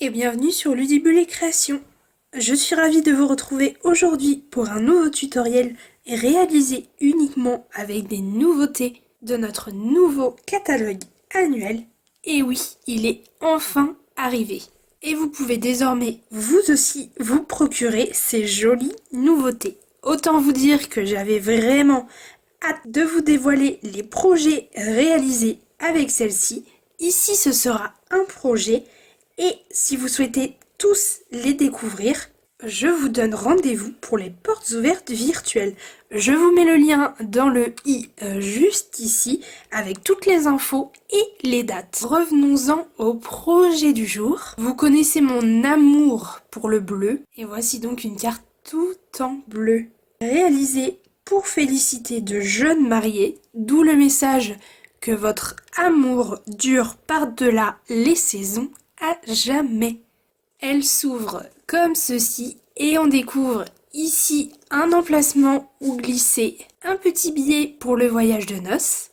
et bienvenue sur Ludibule et Création. Je suis ravie de vous retrouver aujourd'hui pour un nouveau tutoriel réalisé uniquement avec des nouveautés de notre nouveau catalogue annuel. Et oui, il est enfin arrivé. Et vous pouvez désormais vous aussi vous procurer ces jolies nouveautés. Autant vous dire que j'avais vraiment hâte de vous dévoiler les projets réalisés avec celle-ci. Ici, ce sera un projet et si vous souhaitez tous les découvrir, je vous donne rendez-vous pour les portes ouvertes virtuelles. Je vous mets le lien dans le i juste ici avec toutes les infos et les dates. Revenons-en au projet du jour. Vous connaissez mon amour pour le bleu et voici donc une carte tout en bleu. Réalisée pour féliciter de jeunes mariés, d'où le message que votre amour dure par-delà les saisons à jamais. Elle s'ouvre comme ceci et on découvre ici un emplacement où glisser un petit billet pour le voyage de noces.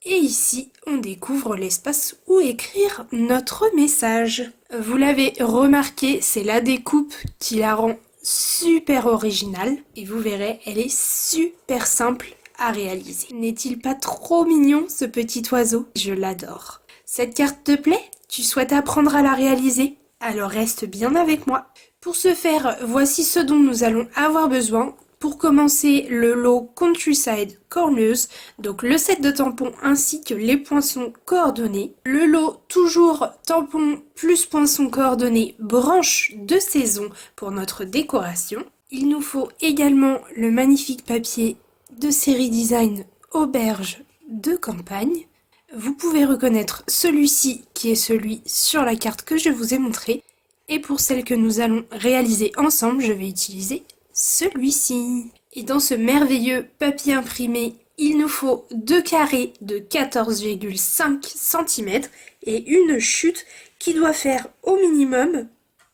Et ici, on découvre l'espace où écrire notre message. Vous l'avez remarqué, c'est la découpe qui la rend super originale. Et vous verrez, elle est super simple à réaliser. N'est-il pas trop mignon ce petit oiseau? Je l'adore. Cette carte te plaît? Tu souhaites apprendre à la réaliser? Alors reste bien avec moi. Pour ce faire, voici ce dont nous allons avoir besoin. Pour commencer, le lot Countryside Corners, donc le set de tampons ainsi que les poinçons coordonnés. Le lot toujours tampons plus poinçons coordonnés branche de saison pour notre décoration. Il nous faut également le magnifique papier de série design Auberge de campagne. Vous pouvez reconnaître celui-ci qui est celui sur la carte que je vous ai montré. Et pour celle que nous allons réaliser ensemble, je vais utiliser celui-ci. Et dans ce merveilleux papier imprimé, il nous faut 2 carrés de 14,5 cm et une chute qui doit faire au minimum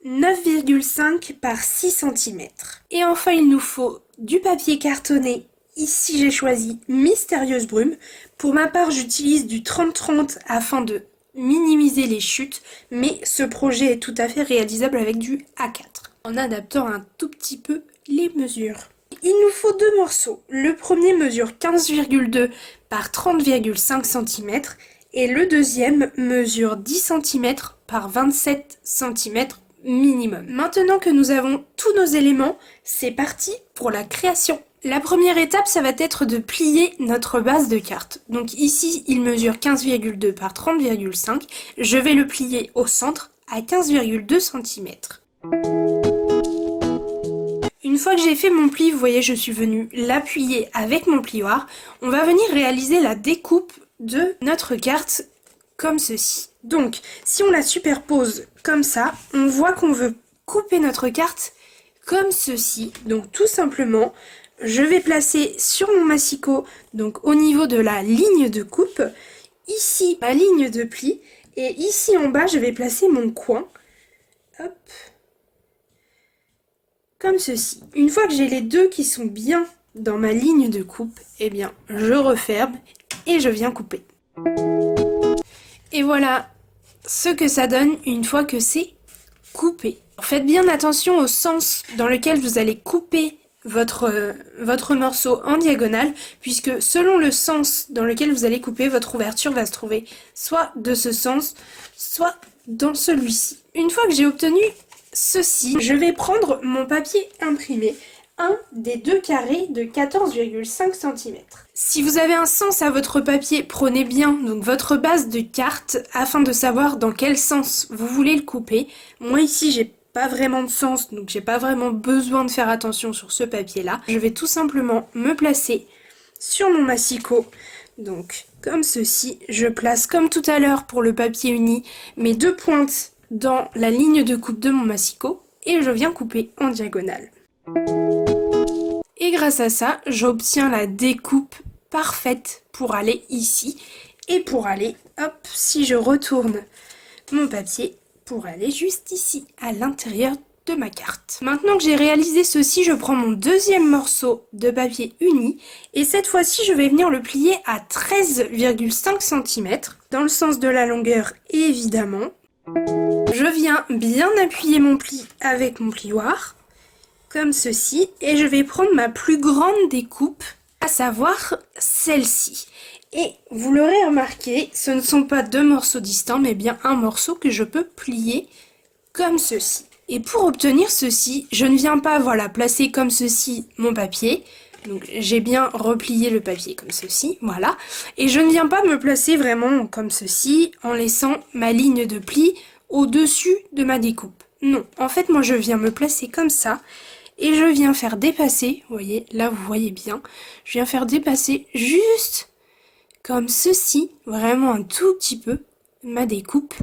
9,5 par 6 cm. Et enfin, il nous faut du papier cartonné. Ici, j'ai choisi Mystérieuse Brume. Pour ma part, j'utilise du 30-30 afin de minimiser les chutes, mais ce projet est tout à fait réalisable avec du A4, en adaptant un tout petit peu les mesures. Il nous faut 2 morceaux. Le premier mesure 15,2 par 30,5 cm et le deuxième mesure 10 cm par 27 cm minimum. Maintenant que nous avons tous nos éléments, c'est parti pour la création. La première étape, ça va être de plier notre base de carte. Donc ici, il mesure 15,2 par 30,5. Je vais le plier au centre à 15,2 cm. Une fois que j'ai fait mon pli, vous voyez, je suis venue l'appuyer avec mon plioir. On va venir réaliser la découpe de notre carte comme ceci. Donc, si on la superpose comme ça, on voit qu'on veut couper notre carte comme ceci. Donc tout simplement, je vais placer sur mon massicot, donc au niveau de la ligne de coupe, ici ma ligne de pli, et ici en bas je vais placer mon coin, hop, comme ceci. Une fois que j'ai les deux qui sont bien dans ma ligne de coupe, eh bien je referme et je viens couper. Et voilà ce que ça donne une fois que c'est coupé. Faites bien attention au sens dans lequel vous allez couper votre morceau en diagonale, puisque selon le sens dans lequel vous allez couper, votre ouverture va se trouver soit de ce sens, soit dans celui-ci. Une fois que j'ai obtenu ceci, je vais prendre mon papier imprimé, un des 2 carrés de 14,5 cm. Si vous avez un sens à votre papier, prenez bien donc votre base de carte afin de savoir dans quel sens vous voulez le couper. Moi ici, j'ai pas vraiment de sens, donc j'ai pas vraiment besoin de faire attention sur ce papier-là. Je vais tout simplement me placer sur mon massicot. Donc, comme ceci, je place comme tout à l'heure pour le papier uni mes 2 pointes dans la ligne de coupe de mon massicot et je viens couper en diagonale. Et grâce à ça, j'obtiens la découpe parfaite pour aller ici et pour aller, hop, si je retourne mon papier, pour aller juste ici, à l'intérieur de ma carte. Maintenant que j'ai réalisé ceci, je prends mon deuxième morceau de papier uni et cette fois-ci, je vais venir le plier à 13,5 cm dans le sens de la longueur évidemment. Je viens bien appuyer mon pli avec mon plioir, comme ceci, et je vais prendre ma plus grande découpe, à savoir celle-ci. Et vous l'aurez remarqué, ce ne sont pas deux morceaux distants, mais bien un morceau que je peux plier comme ceci. Et pour obtenir ceci, je ne viens pas, voilà, placer comme ceci mon papier. Donc j'ai bien replié le papier comme ceci, voilà. Et je ne viens pas me placer vraiment comme ceci, en laissant ma ligne de pli au-dessus de ma découpe. Non, en fait moi je viens me placer comme ça, et je viens faire dépasser, vous voyez, là vous voyez bien, je viens faire dépasser juste comme ceci, vraiment un tout petit peu, ma découpe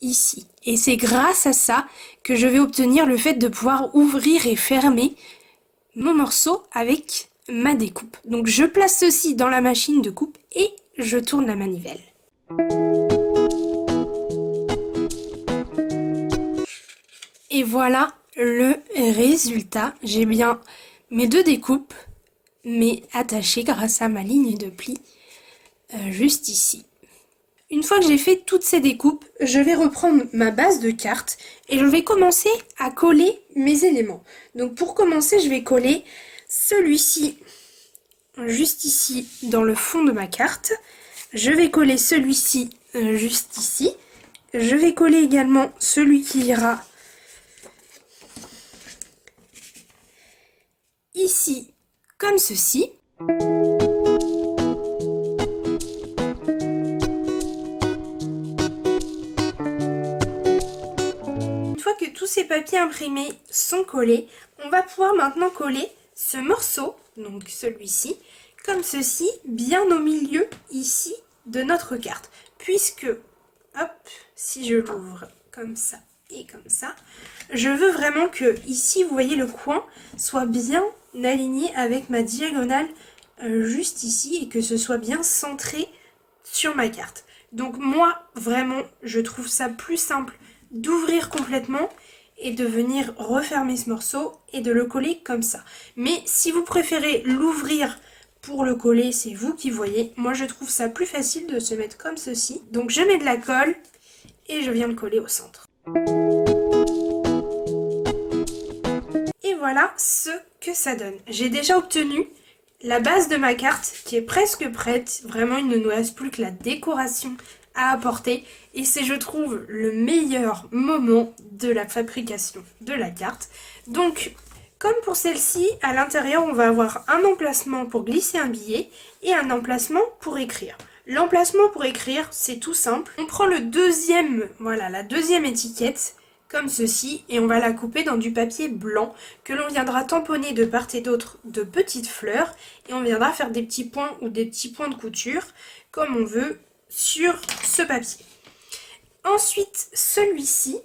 ici. Et c'est grâce à ça que je vais obtenir le fait de pouvoir ouvrir et fermer mon morceau avec ma découpe. Donc je place ceci dans la machine de coupe et je tourne la manivelle. Et voilà le résultat. J'ai bien mes deux découpes, mais attachées grâce à ma ligne de pli. Juste ici. Une fois que j'ai fait toutes ces découpes, je vais reprendre ma base de carte et je vais commencer à coller mes éléments. Donc pour commencer, je vais coller celui-ci juste ici dans le fond de ma carte. Je vais coller celui-ci juste ici. Je vais coller également celui qui ira ici comme ceci. Que tous ces papiers imprimés sont collés, on va pouvoir maintenant coller ce morceau, donc celui-ci, comme ceci, bien au milieu ici de notre carte. Puisque, hop, si je l'ouvre comme ça et comme ça, je veux vraiment que ici, vous voyez, le coin soit bien aligné avec ma diagonale juste ici et que ce soit bien centré sur ma carte. Donc moi, vraiment, je trouve ça plus simple d'ouvrir complètement et de venir refermer ce morceau et de le coller comme ça. Mais si vous préférez l'ouvrir pour le coller, c'est vous qui voyez. Moi je trouve ça plus facile de se mettre comme ceci. Donc je mets de la colle et je viens le coller au centre. Et voilà ce que ça donne. J'ai déjà obtenu la base de ma carte qui est presque prête. Vraiment il ne nous reste plus que la décoration à apporter et c'est, je trouve, le meilleur moment de la fabrication de la carte. Donc comme pour celle-ci, à l'intérieur on va avoir un emplacement pour glisser un billet et un emplacement pour écrire. L'emplacement pour écrire, c'est tout simple. On prend le deuxième, voilà, la deuxième étiquette comme ceci et on va la couper dans du papier blanc que l'on viendra tamponner de part et d'autre de petites fleurs et on viendra faire des petits points ou des petits points de couture comme on veut sur ce papier. Ensuite, celui-ci,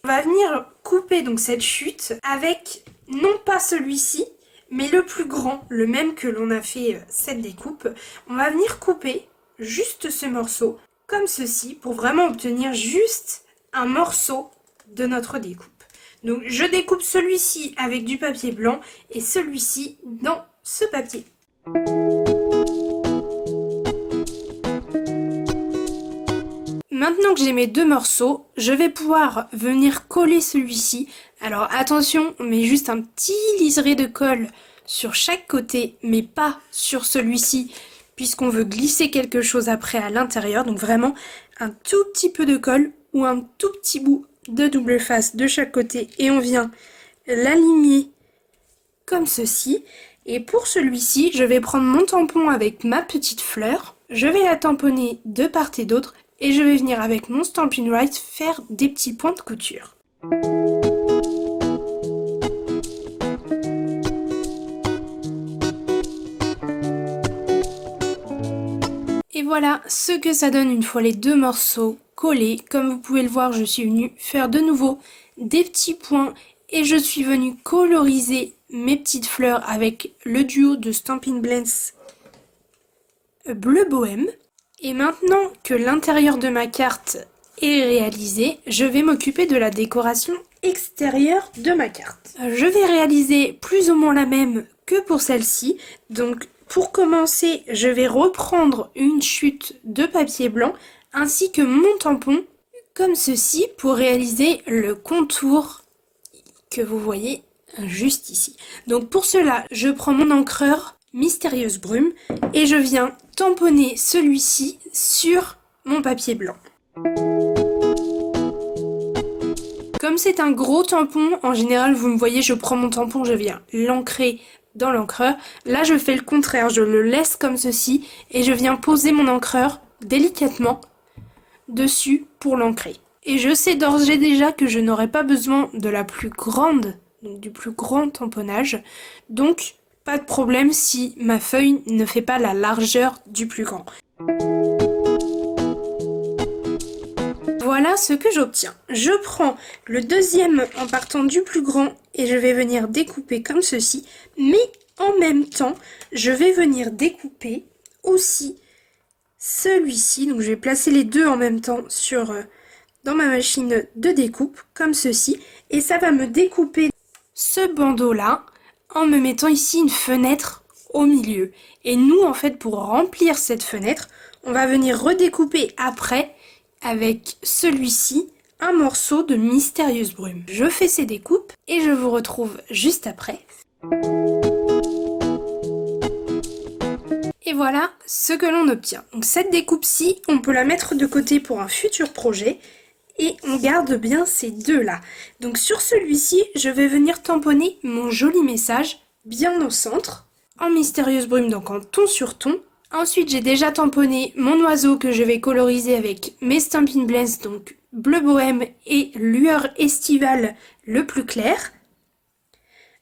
on va venir couper donc cette chute avec non pas celui-ci, mais le plus grand, le même que l'on a fait cette découpe. On va venir couper juste ce morceau comme ceci pour vraiment obtenir juste un morceau de notre découpe. Donc je découpe celui-ci avec du papier blanc et celui-ci dans ce papier. Maintenant que j'ai mes deux morceaux, je vais pouvoir venir coller celui-ci. Alors attention, on met juste un petit liseré de colle sur chaque côté, mais pas sur celui-ci, puisqu'on veut glisser quelque chose après à l'intérieur. Donc vraiment un tout petit peu de colle ou un tout petit bout de double face de chaque côté et on vient l'aligner comme ceci. Et pour celui-ci, je vais prendre mon tampon avec ma petite fleur, je vais la tamponner de part et d'autre et je vais venir avec mon Stampin' Right faire des petits points de couture. Et voilà ce que ça donne une fois les deux morceaux collés. Comme vous pouvez le voir, je suis venue faire de nouveau des petits points et je suis venue coloriser mes petites fleurs avec le duo de Stampin' Blends Bleu Bohème. Et maintenant que l'intérieur de ma carte est réalisé, je vais m'occuper de la décoration extérieure de ma carte. Je vais réaliser plus ou moins la même que pour celle-ci. Donc pour commencer, je vais reprendre une chute de papier blanc ainsi que mon tampon comme ceci pour réaliser le contour que vous voyez juste ici. Donc pour cela, je prends mon encreur Mystérieuse Brume et je viens tamponner celui-ci sur mon papier blanc. Comme c'est un gros tampon, en général vous me voyez, je prends mon tampon, je viens l'ancrer dans l'encreur. Là je fais le contraire, je le laisse comme ceci et je viens poser mon encreur délicatement dessus pour l'ancrer. Et je sais d'ores et déjà que je n'aurai pas besoin de la plus grande, donc du plus grand tamponnage, donc pas de problème si ma feuille ne fait pas la largeur du plus grand. Voilà ce que j'obtiens. Je prends le deuxième en partant du plus grand et je vais venir découper comme ceci, mais en même temps, je vais venir découper aussi celui-ci. Donc je vais placer les deux en même temps dans ma machine de découpe, comme ceci, et ça va me découper ce bandeau-là en me mettant ici une fenêtre au milieu. Et nous, en fait, pour remplir cette fenêtre, on va venir redécouper après avec celui-ci un morceau de Mystérieuse Brume. Je fais ces découpes et je vous retrouve juste après. Et voilà ce que l'on obtient. Donc cette découpe-ci, on peut la mettre de côté pour un futur projet. Et on garde bien ces deux-là. Donc sur celui-ci, je vais venir tamponner mon joli message bien au centre, en Mystérieuse Brume, donc en ton sur ton. Ensuite, j'ai déjà tamponné mon oiseau que je vais coloriser avec mes Stampin' Blends, donc bleu bohème et lueur estivale le plus clair.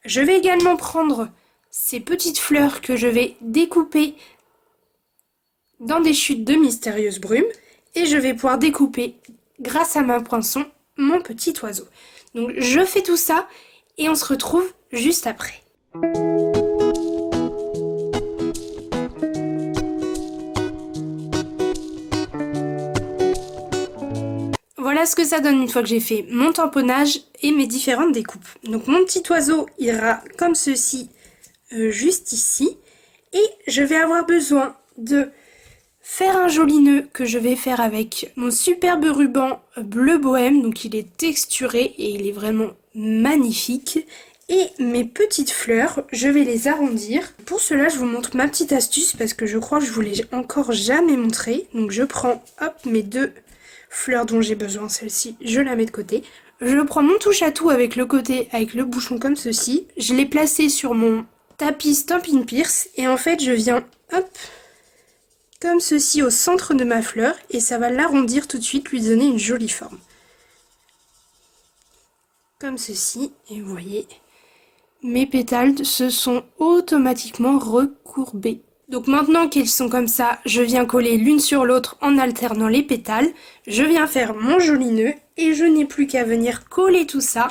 Je vais également prendre ces petites fleurs que je vais découper dans des chutes de Mystérieuse Brume. Et je vais pouvoir découper grâce à ma poinçon, mon petit oiseau. Donc je fais tout ça et on se retrouve juste après. Voilà ce que ça donne une fois que j'ai fait mon tamponnage et mes différentes découpes. Donc mon petit oiseau ira comme ceci, juste ici. Et je vais avoir besoin de faire un joli nœud que je vais faire avec mon superbe ruban bleu bohème. Donc il est texturé et il est vraiment magnifique. Et mes petites fleurs, je vais les arrondir. Pour cela, je vous montre ma petite astuce parce que je crois que je vous l'ai encore jamais montré. Donc je prends mes deux fleurs dont j'ai besoin, celle-ci, je la mets de côté. Je prends mon touche à tout avec le côté, avec le bouchon comme ceci. Je l'ai placé sur mon tapis Stampin' Pierce et en fait je viens, comme ceci au centre de ma fleur et ça va l'arrondir tout de suite, lui donner une jolie forme. Comme ceci, et vous voyez, mes pétales se sont automatiquement recourbés. Donc maintenant qu'ils sont comme ça, je viens coller l'une sur l'autre en alternant les pétales. Je viens faire mon joli nœud et je n'ai plus qu'à venir coller tout ça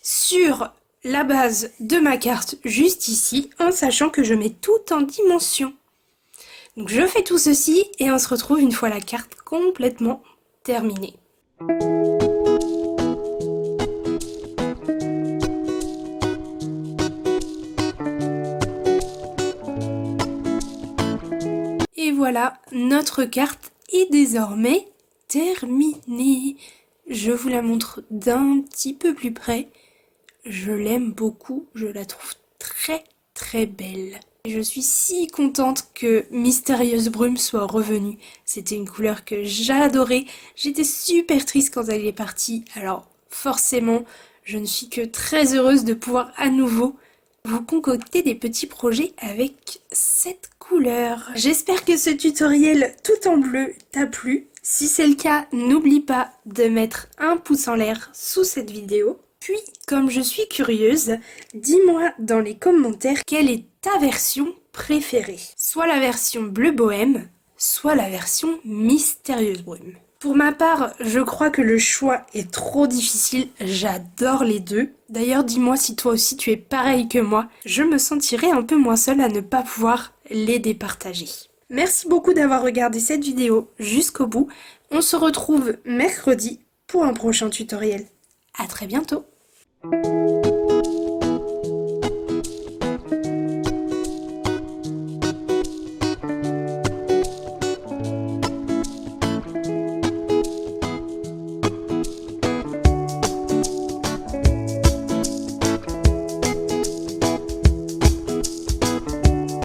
sur la base de ma carte juste ici, en sachant que je mets tout en dimension. Donc je fais tout ceci et on se retrouve une fois la carte complètement terminée. Et voilà, notre carte est désormais terminée. Je vous la montre d'un petit peu plus près. Je l'aime beaucoup, je la trouve très très belle. Je suis si contente que Mystérieuse Brume soit revenue. C'était une couleur que j'adorais. J'étais super triste quand elle est partie. Alors forcément, je ne suis que très heureuse de pouvoir à nouveau vous concocter des petits projets avec cette couleur. J'espère que ce tutoriel tout en bleu t'a plu. Si c'est le cas, n'oublie pas de mettre un pouce en l'air sous cette vidéo. Puis, comme je suis curieuse, dis-moi dans les commentaires quelle est ta version préférée. Soit la version bleu bohème, soit la version Mystérieuse Brume. Pour ma part, je crois que le choix est trop difficile, j'adore les deux. D'ailleurs, dis-moi si toi aussi tu es pareil que moi, je me sentirais un peu moins seule à ne pas pouvoir les départager. Merci beaucoup d'avoir regardé cette vidéo jusqu'au bout. On se retrouve mercredi pour un prochain tutoriel. À très bientôt.